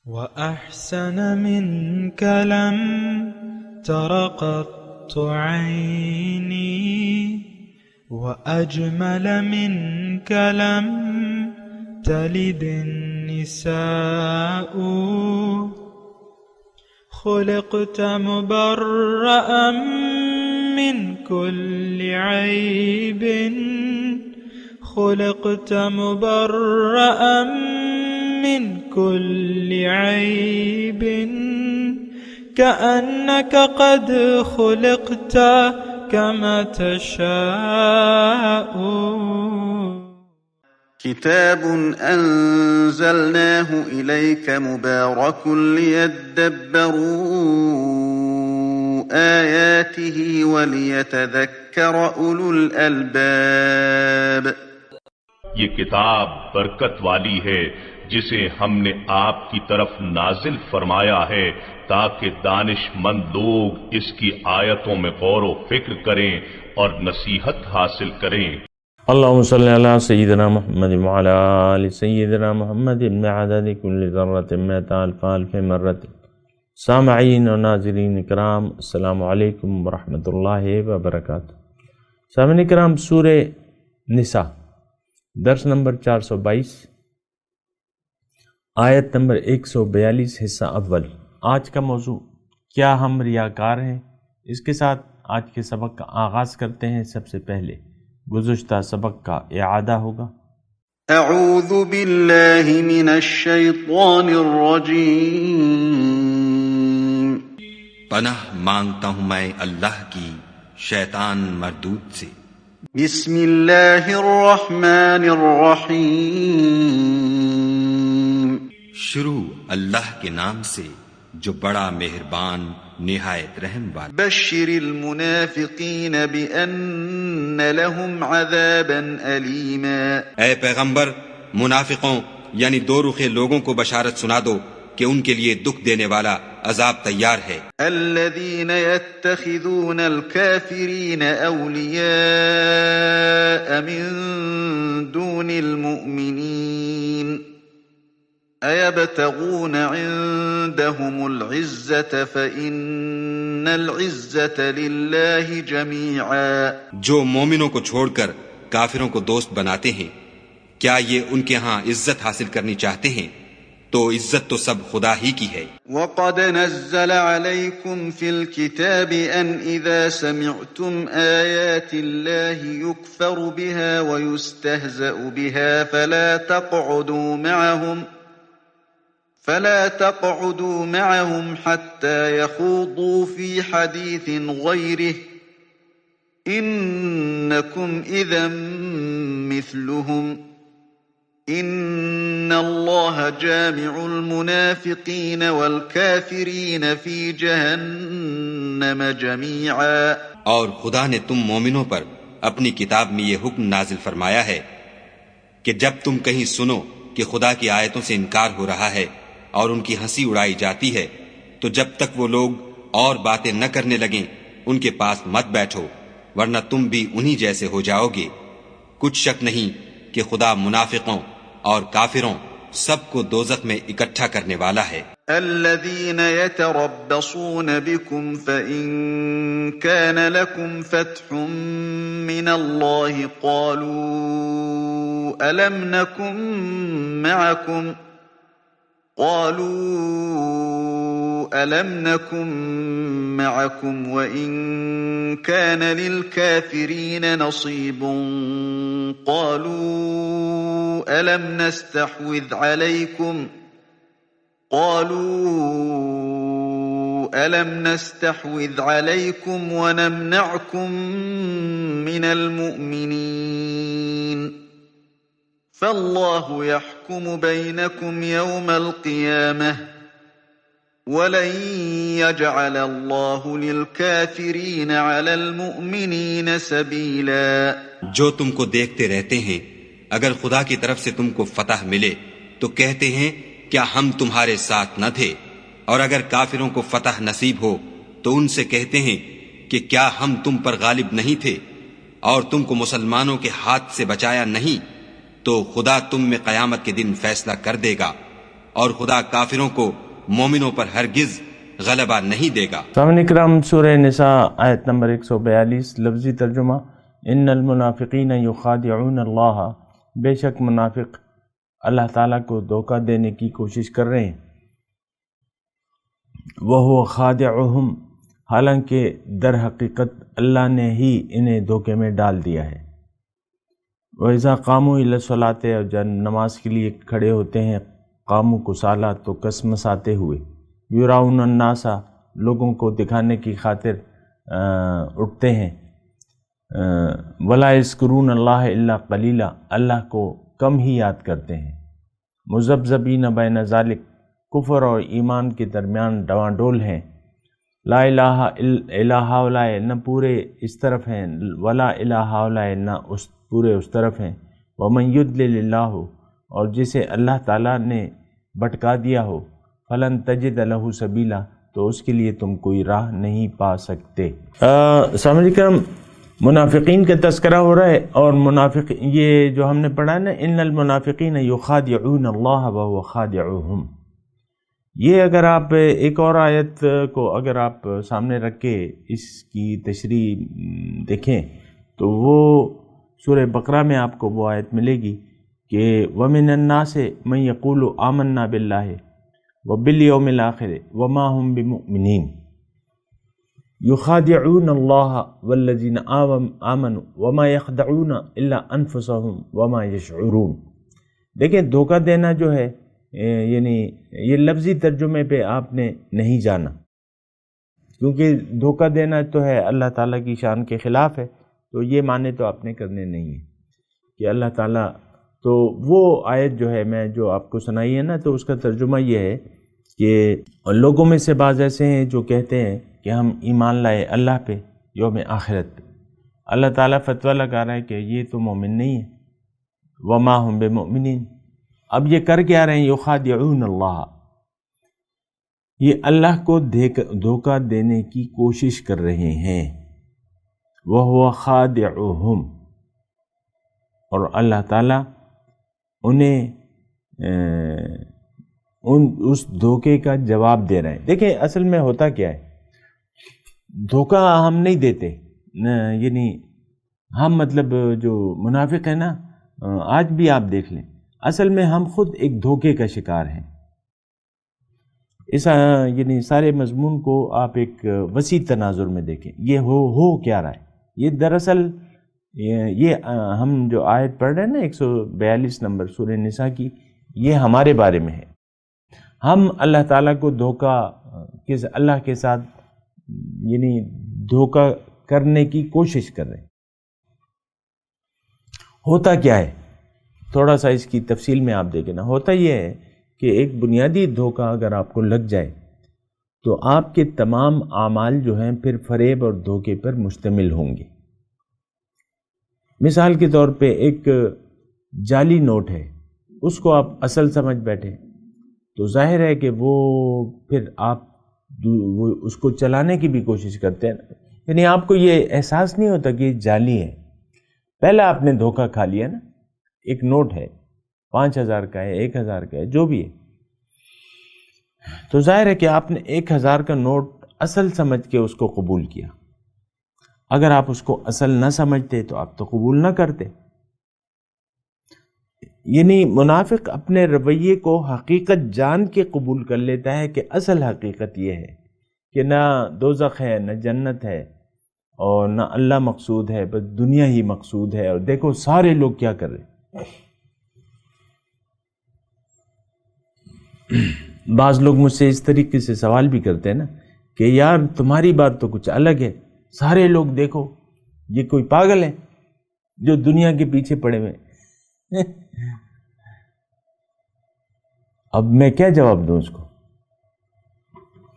وأحسن منك لم تر قط عيني وأجمل منك لم تلد النساء خلقت مبرأ من كل عيب خلقت مبرأ من كل عيب كأنك قد خلقت كما تشاء. كتاب أنزلناه إليك مبارك ليدبروا آياته وليتذكر أولو الألباب. یہ کتاب برکت والی ہے جسے ہم نے آپ کی طرف نازل فرمایا ہے تاکہ دانش مند لوگ اس کی آیتوں میں غور و فکر کریں اور نصیحت حاصل کریں. اللهم صل على سيدنا محمد وعلى آل سيدنا محمد بعدد كل ذرة مئة ألف ألف مرة. سامعین و ناظرین اکرام، السلام علیکم ورحمۃ اللہ وبرکاتہ. سامعین اکرام، سورہ نساء درس نمبر 422 آیت نمبر 142 حصہ اول. آج کا موضوع کیا ہم ریاکار ہیں؟ اس کے ساتھ آج کے سبق کا آغاز کرتے ہیں. سب سے پہلے گزشتہ سبق کا اعادہ ہوگا. اعوذ باللہ من الشیطان الرجیم. پناہ مانگتا ہوں میں اللہ کی شیطان مردود سے. بسم اللہ الرحمن الرحیم. شروع اللہ کے نام سے جو بڑا مہربان نہایت رحم والا. بشر المنافقین بأن لهم عذابا علیما. اے پیغمبر، منافقوں یعنی دو رخے لوگوں کو بشارت سنا دو کہ ان کے لیے دکھ دینے والا عذاب تیار ہے. الذین یتخذون الکافرین اولیاء من دون المؤمنین ایبتغون عندهم العزة فإن العزة للہ جمیعا. جو مومنوں کو چھوڑ کر کافروں کو دوست بناتے ہیں، کیا یہ ان کے ہاں عزت حاصل کرنی چاہتے ہیں؟ تو عزت تو سب خدا ہی کی ہے. وقد نزل عليكم في الكتاب أن إذا سمعتم آيات الله يكفر بها ويستهزأ بها فلا تقعدوا معهم حتى يخوضوا في حديث غيره إنكم إذا مثلهم إن الله جامع المنافقين والكافرين في جهنم جميعا. اور خدا نے تم مومنوں پر اپنی کتاب میں یہ حکم نازل فرمایا ہے کہ جب تم کہیں سنو کہ خدا کی آیتوں سے انکار ہو رہا ہے اور ان کی ہنسی اڑائی جاتی ہے، تو جب تک وہ لوگ اور باتیں نہ کرنے لگیں ان کے پاس مت بیٹھو، ورنہ تم بھی انہی جیسے ہو جاؤ گے. کچھ شک نہیں کہ خدا منافقوں اور کافروں سب کو دوزخ میں اکٹھا کرنے والا ہے. الذين يتربصون بكم فإن كان لكم فتح من الله قالوا ألم نكن معكم وإن كان للكافرين نصيب قالوا ألم نستحوذ عليكم ونمنعكم من المؤمنين فالله يحكم بينكم يوم القيامة وَلَن يَجْعَلَ اللَّهُ لِلْكَافِرِينَ عَلَى الْمُؤْمِنِينَ سَبِيلًا. جو تم کو دیکھتے رہتے ہیں، اگر خدا کی طرف سے تم کو فتح ملے تو کہتے ہیں کیا ہم تمہارے ساتھ نہ تھے، اور اگر کافروں کو فتح نصیب ہو تو ان سے کہتے ہیں کہ کیا ہم تم پر غالب نہیں تھے اور تم کو مسلمانوں کے ہاتھ سے بچایا نہیں، تو خدا تم میں قیامت کے دن فیصلہ کر دے گا اور خدا کافروں کو مومنوں پر ہرگز غلبہ نہیں دے گا۔ سامعین اکرام، سورہ نساء آیت نمبر 142، لفظی ترجمہ: ان المنافقین یخادعون اللہ، بے شک منافق اللہ تعالیٰ کو دھوکہ دینے کی کوشش کر رہے ہیں، وہو خادعہم، حالانکہ در حقیقت اللہ نے ہی انہیں دھوکے میں ڈال دیا ہے۔ وَإِذَا قَامُوا إِلَى الصَّلَاةِ، اور جب نماز کے لیے کھڑے ہوتے ہیں، قاموا کسالى، تو کسمساتے ہوئے، یراؤن الناس، لوگوں کو دکھانے کی خاطر اٹھتے ہیں، ولا یذکرون اللہ الا قلیلا، اللہ کو کم ہی یاد کرتے ہیں، مذبذبین بین ذالک، کفر اور ایمان کے درمیان ڈواں ہیں، لا الہ الا ہؤلاء، نہ پورے اس طرف ہیں، ولا الہ ہؤلاء، نہ پورے اس طرف ہیں، ومن یضلل اللہ، اور جسے اللہ تعالیٰ نے بھٹکا دیا ہو، فلن تجد لہ سبیلا، تو اس کے لیے تم کوئی راہ نہیں پا سکتے۔ سامعین کرام، منافقین کا تذکرہ ہو رہا ہے، اور منافق یہ جو ہم نے پڑھا نا، ان المنافقین یخادعون اللہ وهو خادعهم، یہ اگر آپ ایک اور آیت کو اگر آپ سامنے رکھ کے اس کی تشریح دیکھیں تو وہ سورہ بقرہ میں آپ کو وہ آیت ملے گی کہ وَمِنَ النَّاسِ مَن يَقُولُ آمَنَّا بِاللَّهِ وَبِالْيَوْمِ الْآخِرِ وَمَا هُمْ بِمُؤْمِنِينَ يُخَادِعُونَ اللَّهَ وَالَّذِينَ آمَنُوا وَمَا يَخْدَعُونَ إِلَّا أَنفُسَهُمْ وَمَا يَشْعُرُونَ۔ دیکھیں، دھوکہ دینا جو ہے، یعنی یہ لفظی ترجمے پہ آپ نے نہیں جانا، کیونکہ دھوکہ دینا تو ہے اللہ تعالیٰ کی شان کے خلاف ہے، تو یہ معنی تو آپ نے کرنے نہیں ہیں کہ اللہ تعالیٰ، تو وہ آیت جو ہے میں جو آپ کو سنائی ہے نا، تو اس کا ترجمہ یہ ہے کہ لوگوں میں سے بعض ایسے ہیں جو کہتے ہیں کہ ہم ایمان لائے اللہ پہ، یوم آخرت پہ، اللہ تعالیٰ فتویٰ لگا رہا ہے کہ یہ تو مومن نہیں ہے، وما ہم بمؤمنین۔ اب یہ کر کے آ رہے ہیں، یخادعون اللہ، یہ اللہ کو دھوکہ دینے کی کوشش کر رہے ہیں، وہو خادعہم، اور اللہ تعالیٰ انہیں اس دھوکے کا جواب دے رہے ہیں۔ دیکھیں اصل میں ہوتا کیا ہے، دھوکہ ہم نہیں دیتے، یعنی ہم مطلب جو منافق ہے نا، آج بھی آپ دیکھ لیں، اصل میں ہم خود ایک دھوکے کا شکار ہیں۔ اس یعنی سارے مضمون کو آپ ایک وسیع تناظر میں دیکھیں، یہ ہو کیا رہا ہے، یہ دراصل یہ ہم جو آیت پڑھ رہے ہیں نا 142 نمبر سورہ نساء کی، یہ ہمارے بارے میں ہے۔ ہم اللہ تعالیٰ کو اللہ کے ساتھ یعنی دھوکہ کرنے کی کوشش کر رہے ہیں۔ ہوتا کیا ہے، تھوڑا سا اس کی تفصیل میں آپ دیکھیں نا، ہوتا یہ ہے کہ ایک بنیادی دھوکہ اگر آپ کو لگ جائے تو آپ کے تمام اعمال جو ہیں پھر فریب اور دھوکے پر مشتمل ہوں گے۔ مثال کے طور پہ ایک جعلی نوٹ ہے، اس کو آپ اصل سمجھ بیٹھے تو ظاہر ہے کہ وہ پھر آپ اس کو چلانے کی بھی کوشش کرتے ہیں، یعنی آپ کو یہ احساس نہیں ہوتا کہ یہ جعلی ہے، پہلا آپ نے دھوکہ کھا لیا نا۔ ایک نوٹ ہے، 5000 کا ہے، 1000 کا ہے، جو بھی ہے، تو ظاہر ہے کہ آپ نے 1000 کا نوٹ اصل سمجھ کے اس کو قبول کیا۔ اگر آپ اس کو اصل نہ سمجھتے تو آپ تو قبول نہ کرتے۔ یعنی منافق اپنے رویے کو حقیقت جان کے قبول کر لیتا ہے کہ اصل حقیقت یہ ہے کہ نہ دوزخ ہے، نہ جنت ہے، اور نہ اللہ مقصود ہے، بس دنیا ہی مقصود ہے۔ اور دیکھو سارے لوگ کیا کر رہے ہیں۔ بعض لوگ مجھ سے اس طریقے سے سوال بھی کرتے ہیں نا کہ یار تمہاری بات تو کچھ الگ ہے، سارے لوگ دیکھو یہ کوئی پاگل ہے جو دنیا کے پیچھے پڑے ہوئے ہیں۔ اب میں کیا جواب دوں اس کو؟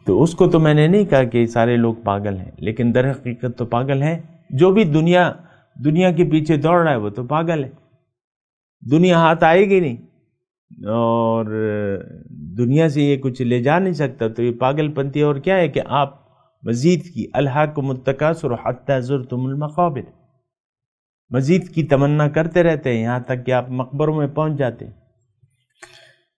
تو اس کو تو میں نے نہیں کہا کہ سارے لوگ پاگل ہیں، لیکن در حقیقت تو پاگل ہیں۔ جو بھی دنیا کے پیچھے دوڑ رہا ہے وہ تو پاگل ہے۔ دنیا ہاتھ آئے گی نہیں اور دنیا سے یہ کچھ لے جا نہیں سکتا، تو یہ پاگل پنتی اور کیا ہے کہ آپ مزید کی الہاکم التکاثر حتی زرتم المقابر، مزید کی تمنا کرتے رہتے ہیں یہاں تک کہ آپ مقبروں میں پہنچ جاتے ہیں۔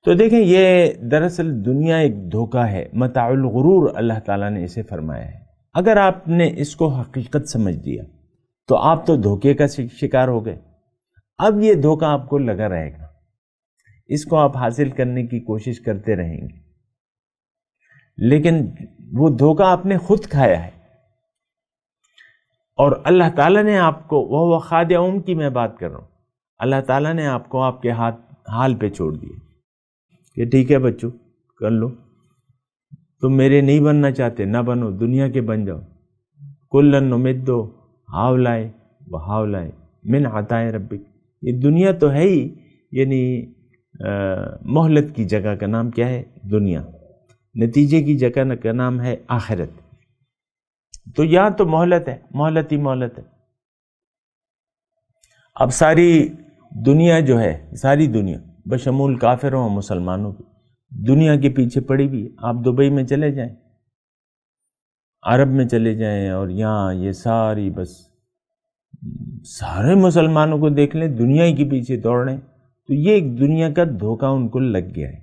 تو دیکھیں یہ دراصل دنیا ایک دھوکہ ہے، متاع الغرور اللہ تعالیٰ نے اسے فرمایا ہے۔ اگر آپ نے اس کو حقیقت سمجھ لیا تو آپ تو دھوکے کا شکار ہو گئے۔ اب یہ دھوکہ آپ کو لگا رہے گا، اس کو آپ حاصل کرنے کی کوشش کرتے رہیں گے، لیکن وہ دھوکہ آپ نے خود کھایا ہے، اور اللہ تعالیٰ نے آپ کو، وہ خادعون کی میں بات کر رہا ہوں، اللہ تعالیٰ نے آپ کو آپ کے حال پہ چھوڑ دیا کہ ٹھیک ہے بچوں کر لو، تم میرے نہیں بننا چاہتے نہ بنو، دنیا کے بن جاؤ، کلن نمد ہاؤلائے و ہاؤلائے من عطاء ربک۔ یہ دنیا تو ہے ہی، یعنی مہلت کی جگہ کا نام کیا ہے؟ دنیا، نتیجے کی جگہ کا نام ہے آخرت۔ تو یہاں تو مہلت ہے، مہلت ہی مہلت ہے۔ اب ساری دنیا جو ہے، ساری دنیا بشمول کافروں اور مسلمانوں کی، دنیا کے پیچھے پڑی بھی۔ آپ دبئی میں چلے جائیں، عرب میں چلے جائیں، اور یہاں یہ ساری بس سارے مسلمانوں کو دیکھ لیں، دنیا ہی کے پیچھے دوڑ رہے ہیں۔ تو یہ ایک دنیا کا دھوکہ ان کو لگ گیا ہے۔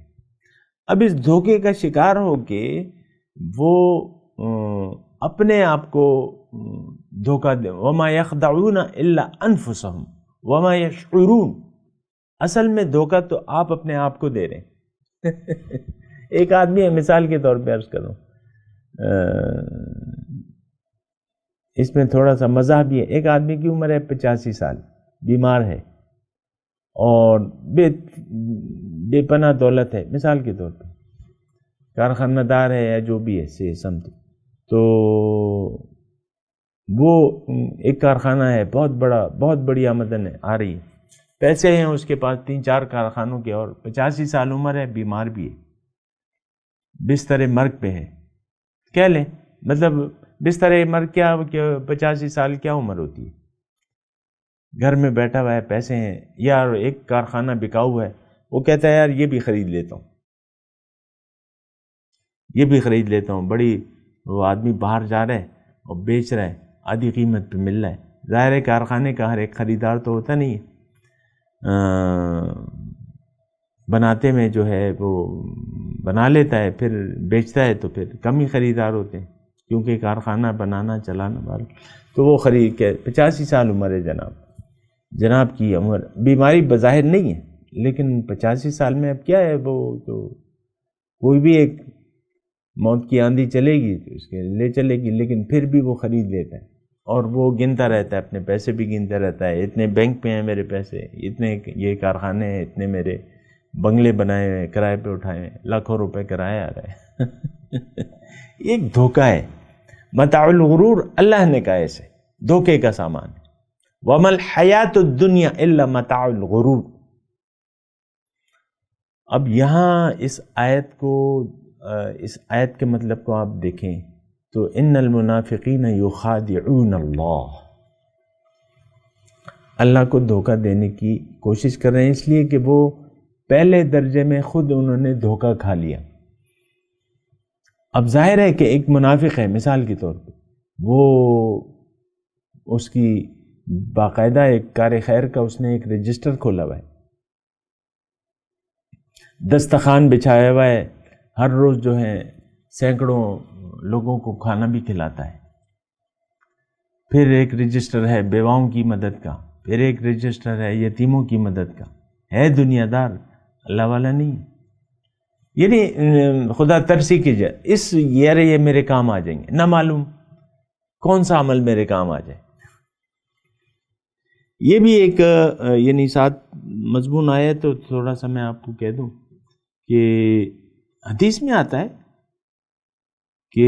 اب اس دھوکے کا شکار ہو کے وہ اپنے آپ کو دھوکہ دے، وما یخدعون الا انفسهم وما یشعرون۔ اصل میں دھوکہ تو آپ اپنے آپ کو دے رہے ہیں۔ ایک آدمی ہے، مثال کے طور پہ عرض کروں، اس میں تھوڑا سا مزاح بھی ہے۔ ایک آدمی کی عمر ہے 85 سال، بیمار ہے اور بے پناہ دولت ہے، مثال کے طور پہ کارخانہ دار ہے یا جو بھی ہے سمجھ، تو وہ ایک کارخانہ ہے بہت بڑا، بہت بڑی آمدن ہے آ رہی ہے، پیسے ہیں اس کے پاس 3-4 کارخانوں کے، اور 85 سال عمر ہے، بیمار بھی ہے، بستر مرگ پہ ہے، کہہ لیں مطلب بستر مرگ کیا، 85 سال کیا عمر ہوتی ہے، گھر میں بیٹھا ہوا ہے، پیسے ہیں، یار ایک کارخانہ بکاؤ ہے، وہ کہتا ہے یار یہ بھی خرید لیتا ہوں، یہ بھی خرید لیتا ہوں، بڑی، وہ آدمی باہر جا رہا ہے اور بیچ رہا ہے، آدھی قیمت پہ مل رہا ہے۔ ظاہر ہے کارخانے کا ہر ایک خریدار تو ہوتا نہیں ہے، بناتے میں جو ہے وہ بنا لیتا ہے، پھر بیچتا ہے تو پھر کم ہی خریدار ہوتے ہیں، کیونکہ کارخانہ بنانا چلانا والا، تو وہ خرید کے 85 سال عمر ہے جناب کی عمر، بیماری بظاہر نہیں ہے، لیکن 85 سال میں اب کیا ہے، وہ تو کوئی بھی ایک موت کی آندھی چلے گی تو اس کے لے چلے گی، لیکن پھر بھی وہ خرید لیتا ہے، اور وہ گنتا رہتا ہے، اپنے پیسے بھی گنتا رہتا ہے، اتنے بینک پہ ہیں میرے پیسے، اتنے یہ کارخانے ہیں، اتنے میرے بنگلے بنائے ہوئے، کرائے پہ اٹھائے ہیں، لاکھوں روپے کرایہ آ رہا ہے۔ ایک دھوکہ ہے، متاع الغرور اللہ نے کہا اسے دھوکے کا سامان ہے، وَمَا الْحَيَاةُ الدُّنْيَا إِلَّا مَتَاعُ الْغُرُورِ۔ اب یہاں اس آیت کے مطلب کو آپ دیکھیں تو ان المنافقین یخادعون اللہ کو دھوکہ دینے کی کوشش کر رہے ہیں، اس لیے کہ وہ پہلے درجے میں خود انہوں نے دھوکہ کھا لیا۔ اب ظاہر ہے کہ ایک منافق ہے، مثال کے طور پہ وہ اس کی باقاعدہ ایک کار خیر کا اس نے ایک رجسٹر کھولا ہوا ہے، دسترخوان بچھایا ہوا ہے، ہر روز جو ہے سینکڑوں لوگوں کو کھانا بھی کھلاتا ہے، پھر ایک رجسٹر ہے بیواؤں کی مدد کا، پھر ایک رجسٹر ہے یتیموں کی مدد کا، ہے دنیا دار، اللہ والا نہیں ہے، یعنی خدا ترسی کی جائے اس یہ میرے کام آ جائیں گے، نہ معلوم کون سا عمل میرے کام آ جائے۔ یہ بھی ایک یعنی ساتھ مضمون آیا تو تھوڑا سا میں آپ کو کہہ دوں کہ حدیث میں آتا ہے کہ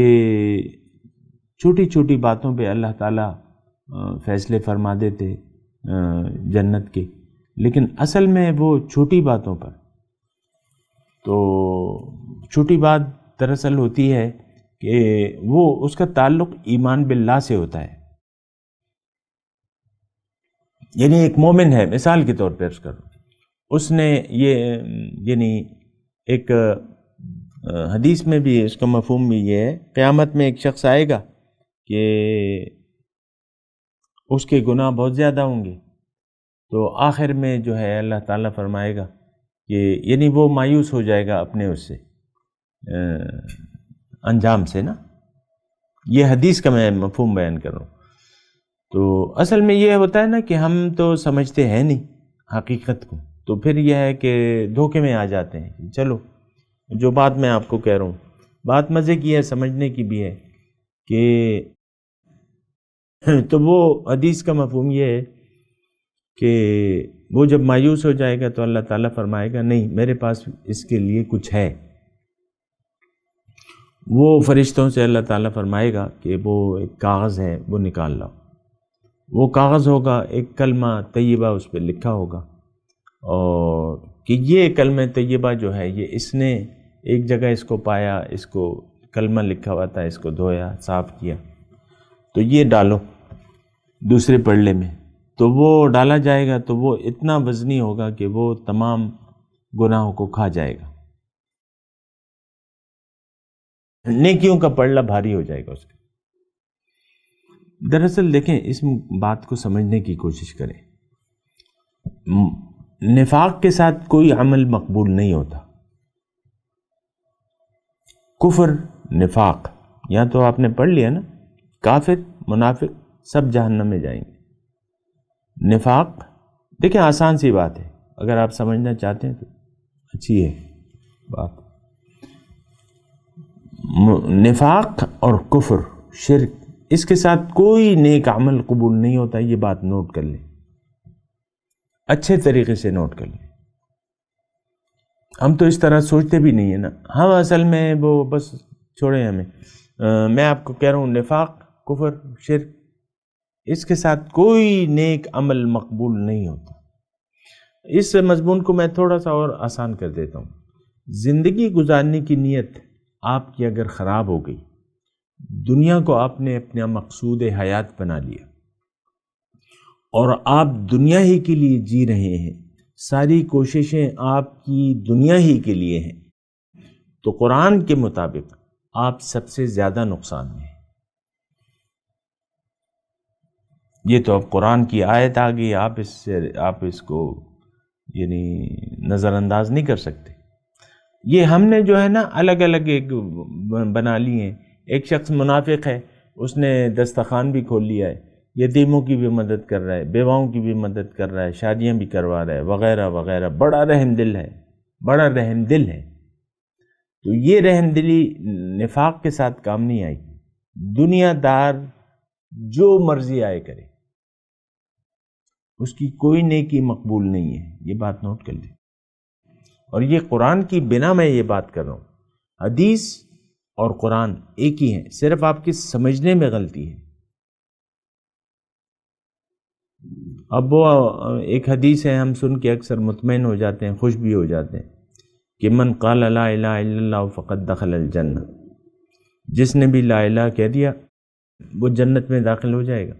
چھوٹی چھوٹی باتوں پہ اللہ تعالیٰ فیصلے فرما دیتے جنت کے، لیکن اصل میں وہ چھوٹی باتوں پر، تو چھوٹی بات دراصل ہوتی ہے کہ وہ اس کا تعلق ایمان باللہ سے ہوتا ہے، یعنی ایک مومن ہے، مثال کے طور پہ عرض کروں، اس نے یہ یعنی ایک حدیث میں بھی اس کا مفہوم بھی یہ ہے، قیامت میں ایک شخص آئے گا کہ اس کے گناہ بہت زیادہ ہوں گے، تو آخر میں جو ہے اللہ تعالیٰ فرمائے گا کہ یعنی وہ مایوس ہو جائے گا اپنے اس سے انجام سے نا. یہ حدیث کا میں مفہوم بیان کر رہا ہوں. تو اصل میں یہ ہوتا ہے نا کہ ہم تو سمجھتے ہیں نہیں حقیقت کو، تو پھر یہ ہے کہ دھوکے میں آ جاتے ہیں. چلو جو بات میں آپ کو کہہ رہا ہوں، بات مزے کی ہے، سمجھنے کی بھی ہے کہ تو وہ حدیث کا مفہوم یہ ہے کہ وہ جب مایوس ہو جائے گا تو اللہ تعالیٰ فرمائے گا نہیں میرے پاس اس کے لیے کچھ ہے. وہ فرشتوں سے اللہ تعالیٰ فرمائے گا کہ وہ ایک کاغذ ہے وہ نکال لاؤ. وہ کاغذ ہوگا، ایک کلمہ طیبہ اس پہ لکھا ہوگا، اور کہ یہ کلمہ طیبہ جو ہے یہ اس نے ایک جگہ اس کو پایا، اس کو کلمہ لکھا ہوا تھا، اس کو دھویا صاف کیا، تو یہ ڈالو دوسرے پڑلے میں. تو وہ ڈالا جائے گا تو وہ اتنا وزنی ہوگا کہ وہ تمام گناہوں کو کھا جائے گا. نیکیوں کا پڑلا بھاری ہو جائے گا اس کا. دراصل دیکھیں اس بات کو سمجھنے کی کوشش کریں. نفاق کے ساتھ کوئی عمل مقبول نہیں ہوتا. کفر، نفاق، یا تو آپ نے پڑھ لیا نا، کافر منافق سب جہنم میں جائیں گے. نفاق دیکھیں آسان سی بات ہے، اگر آپ سمجھنا چاہتے ہیں تو اچھی ہے بات. نفاق اور کفر، شرک، اس کے ساتھ کوئی نیک عمل قبول نہیں ہوتا. یہ بات نوٹ کر لیں، اچھے طریقے سے نوٹ کر لیں. ہم تو اس طرح سوچتے بھی نہیں ہیں نا. ہم اصل میں وہ بس چھوڑیں ہمیں. میں آپ کو کہہ رہا ہوں نفاق، کفر، شرک، اس کے ساتھ کوئی نیک عمل مقبول نہیں ہوتا. اس مضمون کو میں تھوڑا سا اور آسان کر دیتا ہوں. زندگی گزارنے کی نیت آپ کی اگر خراب ہو گئی، دنیا کو آپ نے اپنا مقصود حیات بنا لیا اور آپ دنیا ہی کے لیے جی رہے ہیں، ساری کوششیں آپ کی دنیا ہی کے لیے ہیں، تو قرآن کے مطابق آپ سب سے زیادہ نقصان میں ہیں. یہ تو اب قرآن کی آیت آ گئی، آپ اس کو یعنی نظر انداز نہیں کر سکتے. یہ ہم نے جو ہے نا الگ الگ ایک بنا لی ہیں. ایک شخص منافق ہے، اس نے دسترخوان بھی کھول لیا ہے، یتیموں کی بھی مدد کر رہا ہے، بیواؤں کی بھی مدد کر رہا ہے، شادیاں بھی کروا رہا ہے، وغیرہ وغیرہ. بڑا رحم دل ہے، بڑا رحم دل ہے. تو یہ رحم دلی نفاق کے ساتھ کام نہیں آئے گی. دنیا دار جو مرضی آئے کرے، اس کی کوئی نیکی مقبول نہیں ہے. یہ بات نوٹ کر لیں. اور یہ قرآن کی بنا میں یہ بات کر رہا ہوں. حدیث اور قرآن ایک ہی ہیں، صرف آپ کی سمجھنے میں غلطی ہے. اب وہ ایک حدیث ہے، ہم سن کے اکثر مطمئن ہو جاتے ہیں، خوش بھی ہو جاتے ہیں کہ من قال لا الہ الا اللہ فقد دخل الجنہ. جس نے بھی لا الہ کہہ دیا وہ جنت میں داخل ہو جائے گا.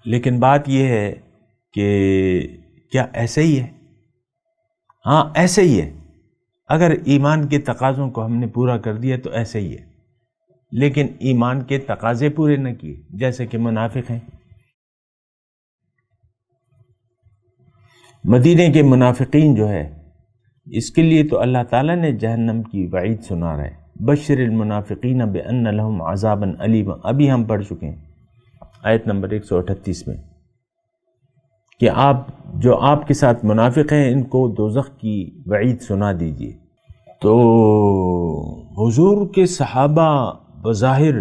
لیکن بات یہ ہے کہ کیا ایسے ہی ہے؟ ہاں ایسے ہی ہے. اگر ایمان کے تقاضوں کو ہم نے پورا کر دیا تو ایسے ہی ہے. لیکن ایمان کے تقاضے پورے نہ کیے، جیسے کہ منافق ہیں. مدینے کے منافقین جو ہے، اس کے لیے تو اللہ تعالیٰ نے جہنم کی وعید سنا رہا ہے. بشر المنافقین بان لهم عذابا الیما. ابھی ہم پڑھ چکے ہیں آیت نمبر 138 میں کہ جو آپ کے ساتھ منافق ہیں ان کو دوزخ کی وعید سنا دیجیے. تو حضور کے صحابہ بظاہر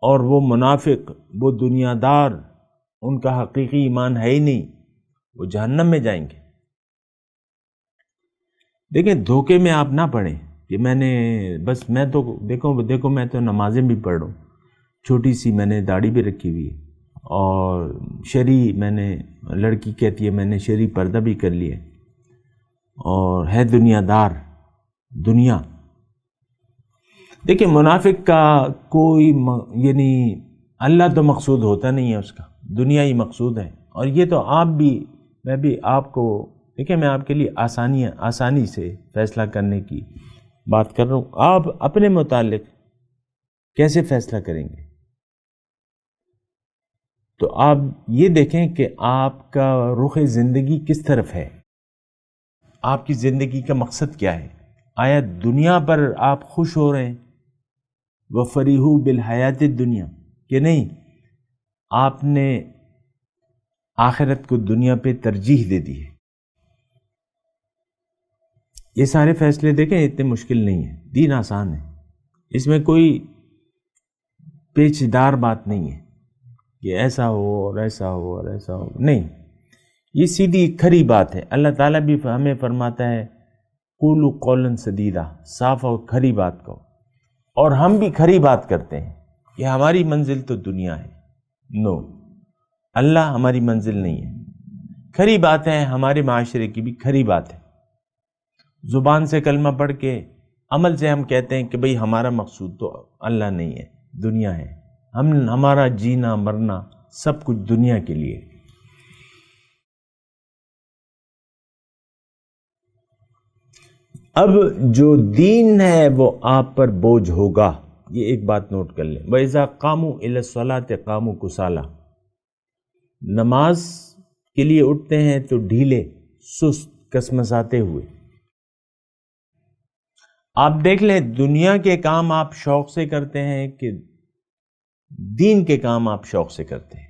اور وہ منافق، وہ دنیا دار، ان کا حقیقی ایمان ہے ہی نہیں، وہ جہنم میں جائیں گے. دیکھیں دھوکے میں آپ نہ پڑیں کہ میں تو دیکھو میں تو نمازیں بھی پڑھ رہا ہوں، چھوٹی سی میں نے داڑھی بھی رکھی ہوئی ہے، اور لڑکی کہتی ہے میں نے شرعی پردہ بھی کر لیا اور ہے دنیا دار. دنیا دیکھیں منافق کا کوئی یعنی اللہ تو مقصود ہوتا نہیں ہے، اس کا دنیا ہی مقصود ہے. اور یہ تو میں بھی آپ کو دیکھیں، میں آپ کے لیے آسانی سے فیصلہ کرنے کی بات کر رہا ہوں. آپ اپنے متعلق کیسے فیصلہ کریں گے؟ تو آپ یہ دیکھیں کہ آپ کا رخ زندگی کس طرف ہے. آپ کی زندگی کا مقصد کیا ہے؟ آیا دنیا پر آپ خوش ہو رہے ہیں؟ وَفَرِحُوا بِالْحَيَاةِ الدُّنْيَا، کہ نہیں، آپ نے آخرت کو دنیا پہ ترجیح دے دی ہے۔ یہ سارے فیصلے دیکھیں اتنے مشکل نہیں ہیں، دین آسان ہے، اس میں کوئی پیچیدار بات نہیں ہے کہ ایسا ہو اور ایسا ہو اور ایسا ہو، نہیں، یہ سیدھی کھری بات ہے۔ اللہ تعالیٰ بھی ہمیں فرماتا ہے قولوا قولا سدیدا، صاف اور کھری بات کہو، اور ہم بھی کھری بات کرتے ہیں کہ ہماری منزل تو دنیا ہے۔ نو، اللہ ہماری منزل نہیں ہے۔ کھری بات ہے، ہمارے معاشرے کی بھی کھری بات ہے۔ زبان سے کلمہ پڑھ کے عمل سے ہم کہتے ہیں کہ بھئی ہمارا مقصود تو اللہ نہیں ہے، دنیا ہے، ہمارا جینا مرنا سب کچھ دنیا کے لیے۔ اب جو دین ہے وہ آپ پر بوجھ ہوگا، یہ ایک بات نوٹ کر لیں۔ وَإِذَا قَامُوا إِلَى الصَّلَاةِ قَامُوا كُسَالَىٰ، نماز کے لیے اٹھتے ہیں تو ڈھیلے، سست، کسمساتے ہوئے۔ آپ دیکھ لیں دنیا کے کام آپ شوق سے کرتے ہیں کہ دین کے کام آپ شوق سے کرتے ہیں؟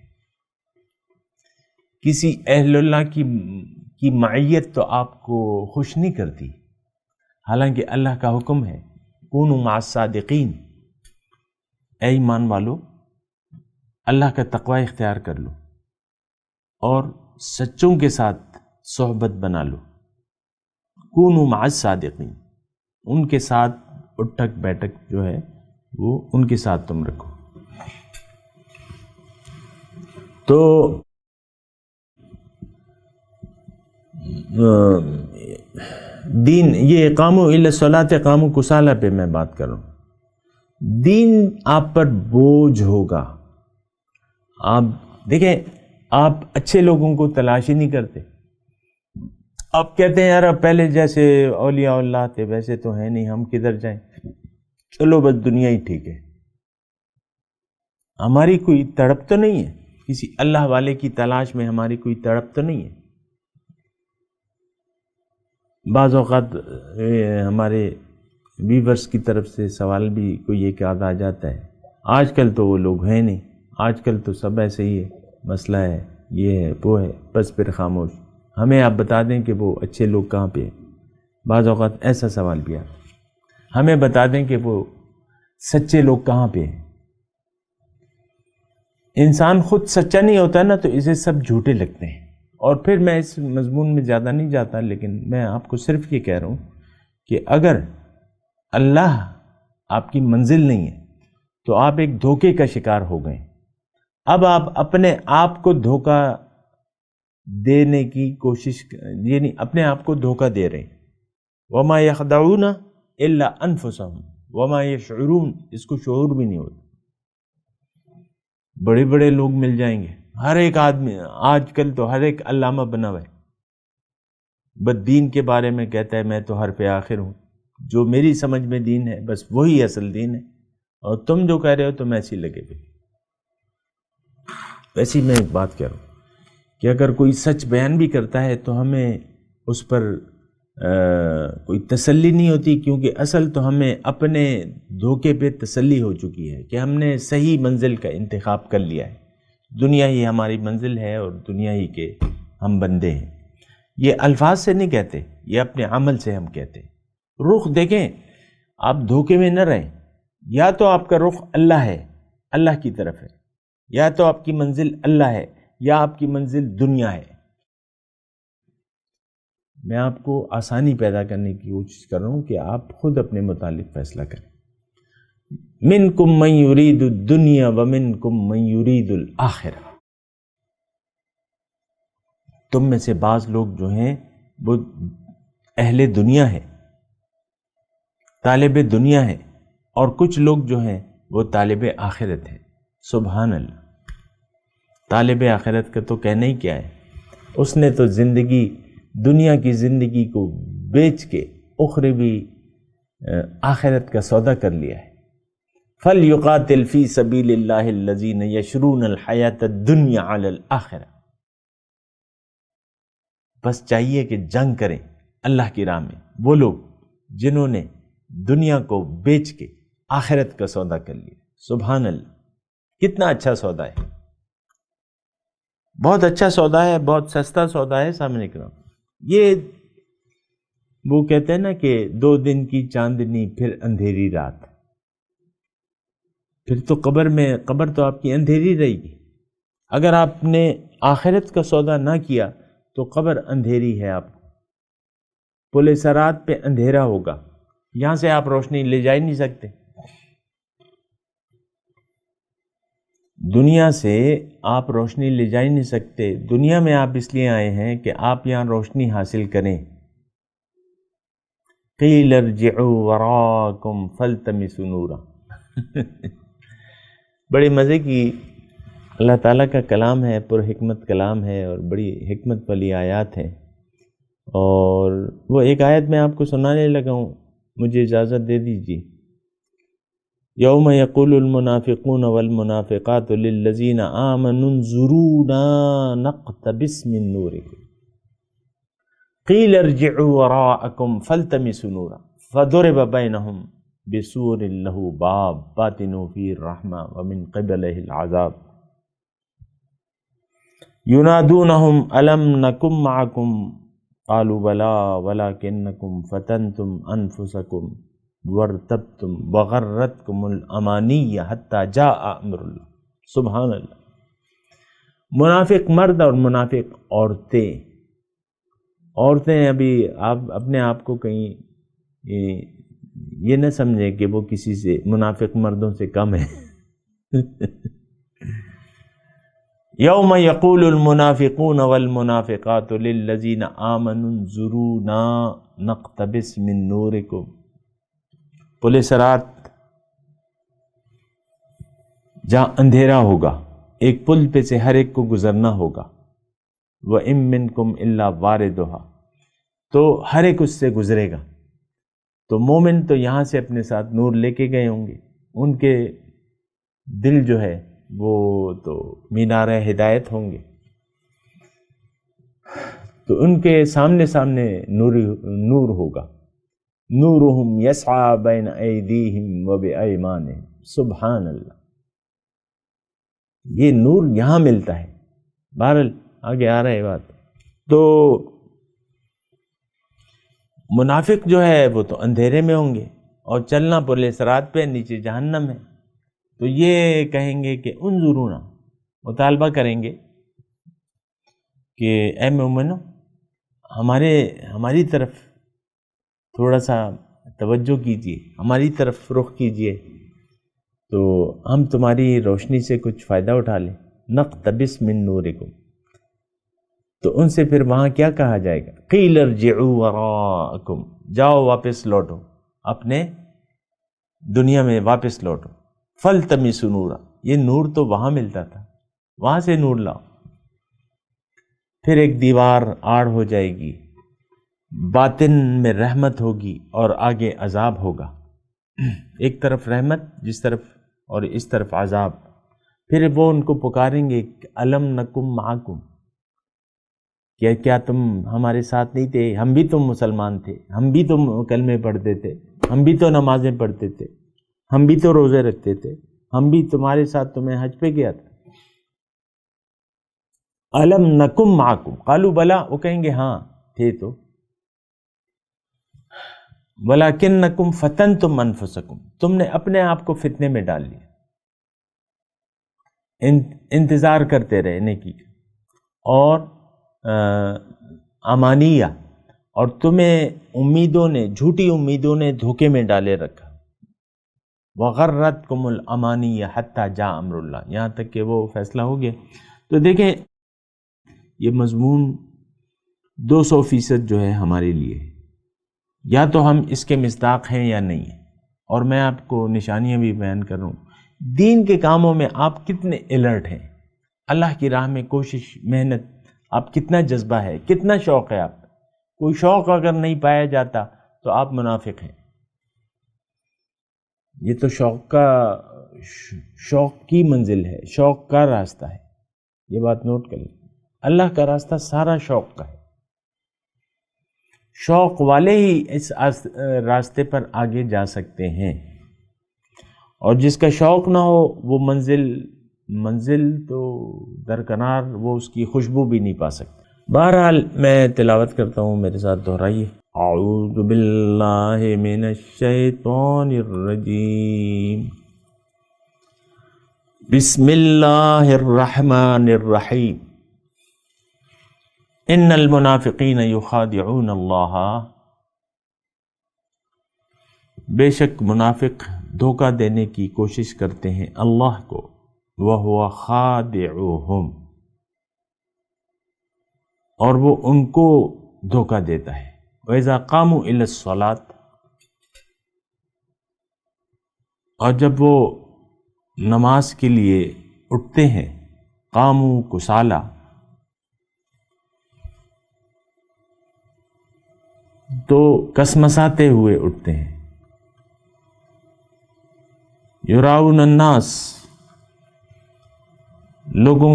کسی اہل اللہ کی معیت تو آپ کو خوش نہیں کرتی، حالانکہ اللہ کا حکم ہے کونوا مع الصادقین، اے ایمان والو اللہ کا تقوی اختیار کر لو اور سچوں کے ساتھ صحبت بنا لو۔ کونوا مع الصادقین، ان کے ساتھ اٹھک بیٹھک جو ہے وہ ان کے ساتھ تم رکھو۔ تو دین، یہ قاموا الی الصلاۃ قاموا کسالى پہ میں بات کر رہا ہوں۔ دین آپ پر بوجھ ہوگا۔ آپ دیکھیں، آپ اچھے لوگوں کو تلاش ہی نہیں کرتے۔ آپ کہتے ہیں یار اب پہلے جیسے اولیاء اللہ تھے ویسے تو ہیں نہیں، ہم کدھر جائیں، چلو بس دنیا ہی ٹھیک ہے۔ ہماری کوئی تڑپ تو نہیں ہے، کسی اللہ والے کی تلاش میں ہماری کوئی تڑپ تو نہیں ہے۔ بعض اوقات ہمارے ویورز کی طرف سے سوال بھی کوئی ایک یاد آ جاتا ہے، آج کل تو وہ لوگ ہیں نہیں، آج کل تو سب ایسے ہی ہے، مسئلہ ہے، یہ ہے، وہ ہے، بس پھر خاموش۔ ہمیں آپ بتا دیں کہ وہ اچھے لوگ کہاں پہ ہیں۔ بعض اوقات ایسا سوال بھی آتا ہے، ہمیں بتا دیں کہ وہ سچے لوگ کہاں پہ ہیں۔ انسان خود سچا نہیں ہوتا نا تو اسے سب جھوٹے لگتے ہیں۔ اور پھر میں اس مضمون میں زیادہ نہیں جاتا، لیکن میں آپ کو صرف یہ کہہ رہا ہوں کہ اگر اللہ آپ کی منزل نہیں ہے تو آپ ایک دھوکے کا شکار ہو گئے۔ اب آپ اپنے آپ کو دھوکہ دینے کی کوشش، یعنی اپنے آپ کو دھوکہ دے رہے ہیں۔ وَمَا يَخْدَعُونَ إِلَّا أَنفُسَهُمْ وَمَا يَشْعُرُونَ، اس کو شعور بھی نہیں ہوتا۔ بڑے بڑے لوگ مل جائیں گے، ہر ایک آدمی آج کل تو ہر ایک علامہ بنا ہوا ہے، بس دین کے بارے میں کہتا ہے میں تو حرف آخر ہوں، جو میری سمجھ میں دین ہے بس وہی اصل دین ہے، اور تم جو کہہ رہے ہو تم ایسی لگے گے۔ ویسے میں ایک بات کہہ رہا ہوں کہ اگر کوئی سچ بیان بھی کرتا ہے تو ہمیں اس پر کوئی تسلی نہیں ہوتی، کیونکہ اصل تو ہمیں اپنے دھوکے پہ تسلی ہو چکی ہے کہ ہم نے صحیح منزل کا انتخاب کر لیا ہے، دنیا ہی ہماری منزل ہے اور دنیا ہی کے ہم بندے ہیں۔ یہ الفاظ سے نہیں کہتے، یہ اپنے عمل سے ہم کہتے ہیں۔ رخ دیکھیں، آپ دھوکے میں نہ رہیں، یا تو آپ کا رخ اللہ ہے، اللہ کی طرف ہے، یا تو آپ کی منزل اللہ ہے یا آپ کی منزل دنیا ہے۔ میں آپ کو آسانی پیدا کرنے کی کوشش کر رہا ہوں کہ آپ خود اپنے متعلق فیصلہ کریں۔ منکم من یرید الدنیا ومنکم من یرید الآخرہ، تم میں سے بعض لوگ جو ہیں وہ اہل دنیا ہیں، طالب دنیا ہیں، اور کچھ لوگ جو ہیں وہ طالب آخرت ہیں۔ سبحان اللہ، طالب آخرت کا تو کہنا ہی کیا ہے، اس نے تو زندگی، دنیا کی زندگی کو بیچ کے اخروی آخرت کا سودا کر لیا ہے۔ فَلْيُقَاتِلْ فِي سَبِيلِ اللَّهِ الَّذِينَ يَشْرُونَ الْحَيَاةَ الدُّنْيَا عَلَى الْآخِرَةِ، بس چاہیے کہ جنگ کریں، اللہ کی راہ میں، وہ لوگ جنہوں نے دنیا کو بیچ کے آخرت کا سودا کر لیا۔ سبحان اللہ، کتنا اچھا سودا ہے، بہت اچھا سودا ہے، بہت سستا سودا ہے سامنے کرام۔ یہ وہ کہتے ہیں نا کہ 2 دن کی چاندنی پھر اندھیری رات، پھر تو قبر تو آپ کی اندھیری رہے گی۔ اگر آپ نے آخرت کا سودا نہ کیا تو قبر اندھیری ہے، آپ پل صراط پہ اندھیرا ہوگا، یہاں سے آپ روشنی لے جا ہی نہیں سکتے۔ دنیا سے آپ روشنی لے جا ہی نہیں سکتے۔ دنیا میں آپ اس لیے آئے ہیں کہ آپ یہاں روشنی حاصل کریں۔ قیل ارجعوا وراءکم فالتمسوا نورا۔ بڑے مزے کی اللہ تعالیٰ کا کلام ہے، پر حکمت کلام ہے، اور بڑی حکمت والی آیات ہیں۔ اور وہ ایک آیت میں آپ کو سنانے لگا ہوں، مجھے اجازت دے دیجیے۔ یوم یقول المنافقون والمنافقات للذین آمنوا انظرونا نقتبس من نورکم قیل ارجعوا وراءکم فالتمسوا نورا فضرب بینہم بسور لہ باب باطنہ فیہ الرحمہ ومن قبلہ العذاب ینادونہم الم نکن معکم قالوا بلا ولکنکم فتنتم انفسکم وارتبتم وغرتکم الامانی حتی جاء امر اللہ۔ سبحان اللہ۔ منافق مرد اور منافق عورتیں ابھی آپ اپنے آپ کو کہیں یہ نہ سمجھیں کہ وہ کسی سے منافق مردوں سے کم ہے۔ یوم یقول المنافقون والمنافقات للذین آمنوا انظرونا نقتبس من نورکم۔ پل صراط جہاں اندھیرا ہوگا، ایک پل پہ سے ہر ایک کو گزرنا ہوگا، وَإِن مِّنكُمْ إِلَّا وَارِدُهَا، تو ہر ایک اس سے گزرے گا۔ تو مومن تو یہاں سے اپنے ساتھ نور لے کے گئے ہوں گے، ان کے دل جو ہے وہ تو مینار ہدایت ہوں گے، تو ان کے سامنے نور ہوگا۔ نورہم یسعی بین ایدیہم وبایمانہم۔ سبحان اللہ، یہ نور یہاں ملتا ہے۔ بہرحال آگے آ رہے بات۔ تو منافق جو ہے وہ تو اندھیرے میں ہوں گے، اور چلنا پل صراط پہ نیچے جہنم ہے۔ تو یہ کہیں گے کہ انظرونا، مطالبہ کریں گے کہ اے مومنو ہماری طرف تھوڑا سا توجہ کیجیے، ہماری طرف رخ کیجیے، تو ہم تمہاری روشنی سے کچھ فائدہ اٹھا لیں۔ نقتبس من نورکم، تو ان سے پھر وہاں کیا کہا جائے گا؟ قیل ارجعوا وراءکم، جاؤ واپس لوٹو، اپنے دنیا میں واپس لوٹو۔ فالتمسوا نورا، یہ نور تو وہاں ملتا تھا، وہاں سے نور لاؤ۔ پھر ایک دیوار آڑ ہو جائے گی، باطن میں رحمت ہوگی اور آگے عذاب ہوگا۔ ایک طرف رحمت جس طرف، اور اس طرف عذاب۔ پھر وہ ان کو پکاریں گے الم نکم معکم، کیا تم ہمارے ساتھ نہیں تھے؟ ہم بھی تم مسلمان تھے، ہم بھی تم کلمے پڑھتے تھے، ہم بھی تو نمازیں پڑھتے تھے، ہم بھی تو روزے رکھتے تھے، ہم بھی تمہارے ساتھ تمہیں حج پہ گیا تھا۔ الم نکم معکم قالوا بلا، وہ کہیں گے ہاں تھے تو، وَلَكِنَّكُمْ فَتَنْتُمْ أَنفُسَكُمْ، تم نے اپنے آپ کو فتنے میں ڈال لیا، انتظار کرتے رہے نیکی کا، اور امانیہ، اور تمہیں امیدوں نے، جھوٹی امیدوں نے دھوکے میں ڈالے رکھا۔ وَغَرَّتْكُمُ الْأَمَانِيَّ حَتَّى جَاءَ أَمْرُ اللَّهِ، یہاں تک کہ وہ فیصلہ ہو گیا۔ تو دیکھیں یہ مضمون 200% جو ہے ہمارے لیے، یا تو ہم اس کے مصداق ہیں یا نہیں ہیں۔ اور میں آپ کو نشانیاں بھی بیان کر رہا ہوں، دین کے کاموں میں آپ کتنے الرٹ ہیں، اللہ کی راہ میں کوشش، محنت، آپ کتنا جذبہ ہے، کتنا شوق ہے آپ۔ کوئی شوق اگر نہیں پایا جاتا تو آپ منافق ہیں۔ یہ تو شوق کی منزل ہے، شوق کا راستہ ہے، یہ بات نوٹ کر لیں۔ اللہ کا راستہ سارا شوق کا ہے۔ شوق والے ہی اس راستے پر آگے جا سکتے ہیں، اور جس کا شوق نہ ہو وہ منزل تو درکنار، وہ اس کی خوشبو بھی نہیں پا سکتا۔ بہرحال میں تلاوت کرتا ہوں، میرے ساتھ دہرائیے۔ اعوذ باللہ من الشیطان الرجیم، بسم اللہ الرحمن الرحیم۔ ان المنافقین یخادعون اللہ، بے شک منافق دھوکہ دینے کی کوشش کرتے ہیں اللہ کو، وَهُوَ خَادِعُهُمْ، اور وہ ان کو دھوکہ دیتا ہے۔ وَإِذَا قَامُوا إِلَى الصَّلَاةِ، اور جب وہ نماز کے لیے اٹھتے ہیں، قاموا کسالى، تو کسمساتے ہوئے اٹھتے ہیں۔ یراؤن الناس، لوگوں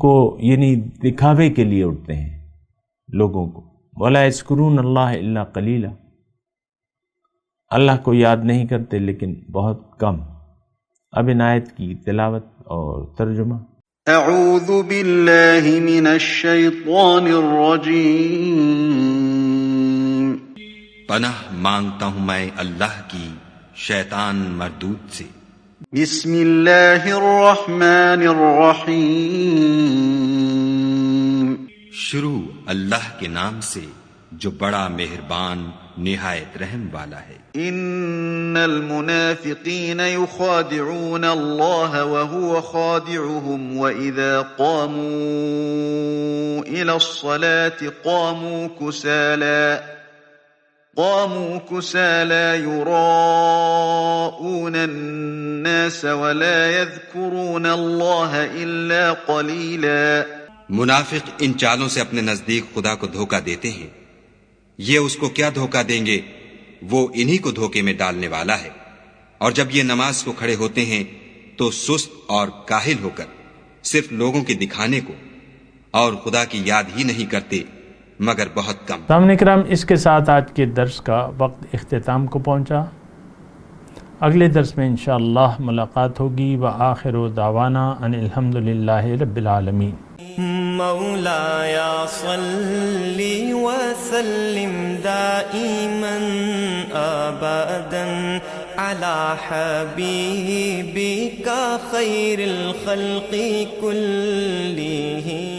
کو یعنی دکھاوے کے لیے اٹھتے ہیں لوگوں کو۔ ولا یذکرون اللہ الا قلیلا، اللہ کو یاد نہیں کرتے لیکن بہت کم۔ اب ان آیت کی تلاوت اور ترجمہ۔ اعوذ باللہ من الشیطان الرجیم، پناہ مانگتا ہوں میں اللہ کی شیطان مردود سے۔ بسم اللہ الرحمن الرحیم، شروع اللہ کے نام سے جو بڑا مہربان نہایت رحم والا ہے۔ ان المنافقین یخادعون اللہ وهو خادعهم وإذا قاموا إلى الصلاة قاموا كسالى يراءون الناس ولا يذكرون الله إلا قليلا۔ منافق ان چالوں سے اپنے نزدیک خدا کو دھوکہ دیتے ہیں، یہ اس کو کیا دھوکہ دیں گے، وہ انہی کو دھوکے میں ڈالنے والا ہے، اور جب یہ نماز کو کھڑے ہوتے ہیں تو سست اور کاہل ہو کر صرف لوگوں کے دکھانے کو اور خدا کی یاد ہی نہیں کرتے مگر بہت کم۔ سامعین کرام، اس کے ساتھ آج کے درس کا وقت اختتام کو پہنچا۔ اگلے درس میں انشاءاللہ ملاقات ہوگی۔ وآخر دعوانا ان الحمدللہ رب العالمین۔ مولایا صلی وسلم دائما ابدا على حبیبک خیر الخلق کلہم۔